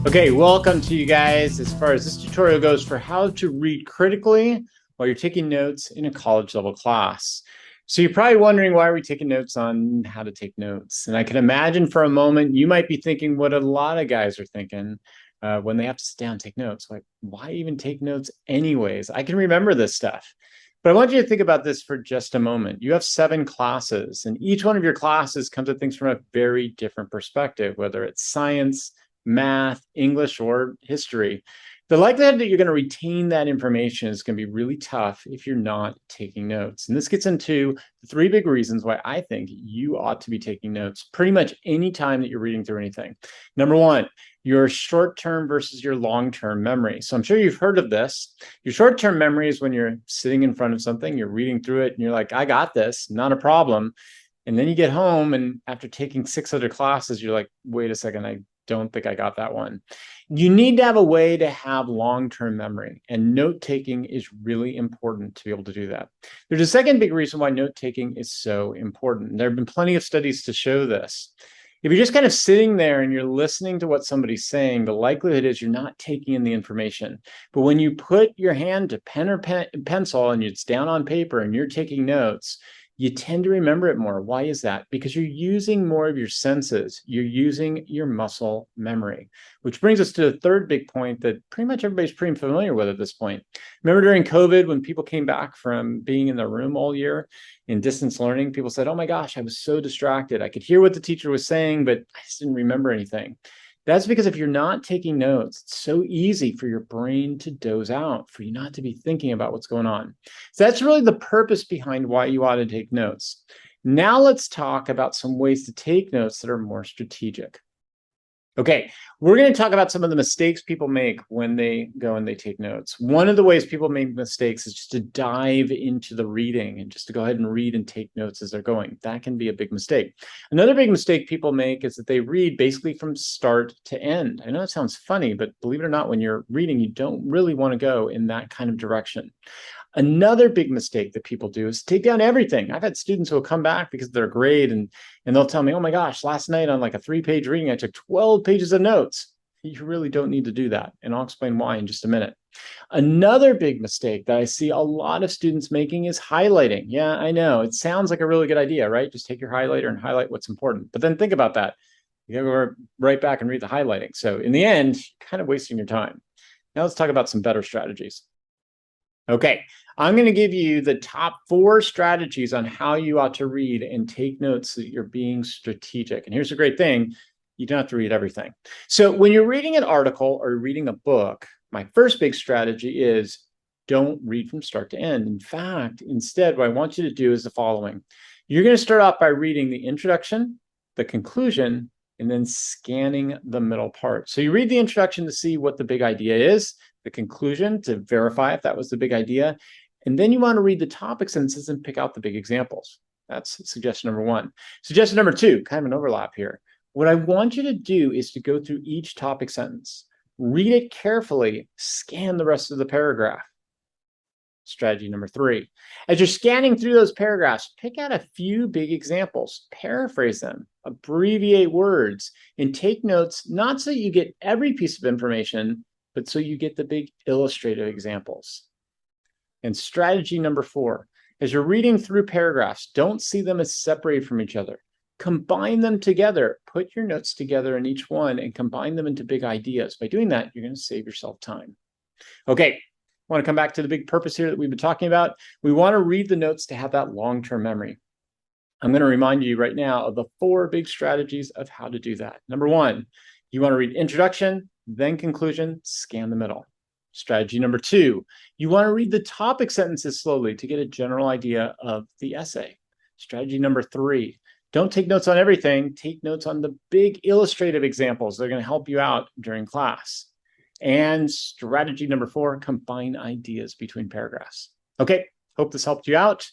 Okay, welcome to you guys as far as this tutorial goes for how to read critically while you're taking notes in a college level class. So you're probably wondering, why are we taking notes on how to take notes? And I can imagine for a moment you might be thinking what a lot of guys are thinking when they have to sit down and take notes. Like, why even take notes anyways? I can remember this stuff. But I want you to think about this for just a moment. You have 7 classes, and each one of your classes comes at things from a very different perspective, whether it's science, math, English, or history. The likelihood that you're going to retain that information is going to be really tough if you're not taking notes. And this gets into the 3 big reasons why I think you ought to be taking notes pretty much any time that you're reading through anything. Number 1, your short-term versus your long-term memory. So I'm sure you've heard of this. Your short-term memory is when you're sitting in front of something, you're reading through it, and you're like, I got this, not a problem. And then you get home, and after taking 6 other classes, you're like, wait a second, I don't think I got that one. You need to have a way to have long-term memory, and note-taking is really important to be able to do that. There's a second big reason why note-taking is so important. There have been plenty of studies to show this. If you're just kind of sitting there and you're listening to what somebody's saying, the likelihood is you're not taking in the information. But when you put your hand to pen or pencil and it's down on paper and you're taking notes, you tend to remember it more. Why is that? Because you're using more of your senses. You're using your muscle memory, which brings us to the third big point that pretty much everybody's pretty familiar with at this point. Remember during COVID, when people came back from being in their room all year in distance learning, people said, oh my gosh, I was so distracted. I could hear what the teacher was saying, but I just didn't remember anything. That's because if you're not taking notes, it's so easy for your brain to doze out, for you not to be thinking about what's going on. So that's really the purpose behind why you ought to take notes. Now let's talk about some ways to take notes that are more strategic. Okay, we're going to talk about some of the mistakes people make when they go and they take notes. One of the ways people make mistakes is just to dive into the reading and just to go ahead and read and take notes as they're going. That can be a big mistake. Another big mistake people make is that they read basically from start to end. I know it sounds funny, but believe it or not, when you're reading, you don't really want to go in that kind of direction. Another big mistake that people do is take down everything. I've had students who will come back because of their grade and they'll tell me, oh my gosh, last night on like a 3-page reading, I took 12 pages of notes. You really don't need to do that. And I'll explain why in just a minute. Another big mistake that I see a lot of students making is highlighting. Yeah, I know. It sounds like a really good idea, right? Just take your highlighter and highlight what's important. But then think about that. You gotta go right back and read the highlighting. So in the end, you're kind of wasting your time. Now let's talk about some better strategies. Okay, I'm going to give you the top 4 strategies on how you ought to read and take notes so that you're being strategic. And here's the great thing. You don't have to read everything. So when you're reading an article or reading a book, my first big strategy is don't read from start to end. In fact, instead, what I want you to do is the following. You're going to start off by reading the introduction, the conclusion, and then scanning the middle part. So you read the introduction to see what the big idea is, the conclusion to verify if that was the big idea, and then you want to read the topic sentences and pick out the big examples. That's suggestion number 1. Suggestion number 2, kind of an overlap here. What I want you to do is to go through each topic sentence, read it carefully, scan the rest of the paragraph. Strategy number 3, as you're scanning through those paragraphs, pick out a few big examples, paraphrase them, abbreviate words, and take notes, not so you get every piece of information, but so you get the big illustrative examples. And strategy number 4, as you're reading through paragraphs, don't see them as separated from each other. Combine them together. Put your notes together in each one and combine them into big ideas. By doing that, you're going to save yourself time. Okay, I want to come back to the big purpose here that we've been talking about. We want to read the notes to have that long-term memory. I'm going to remind you right now of the 4 big strategies of how to do that. Number 1, you want to read introduction, then conclusion, scan the middle. Strategy number 2, you want to read the topic sentences slowly to get a general idea of the essay. Strategy number 3, don't take notes on everything. Take notes on the big illustrative examples. They're going to help you out during class. And strategy number 4, combine ideas between paragraphs. Okay, hope this helped you out.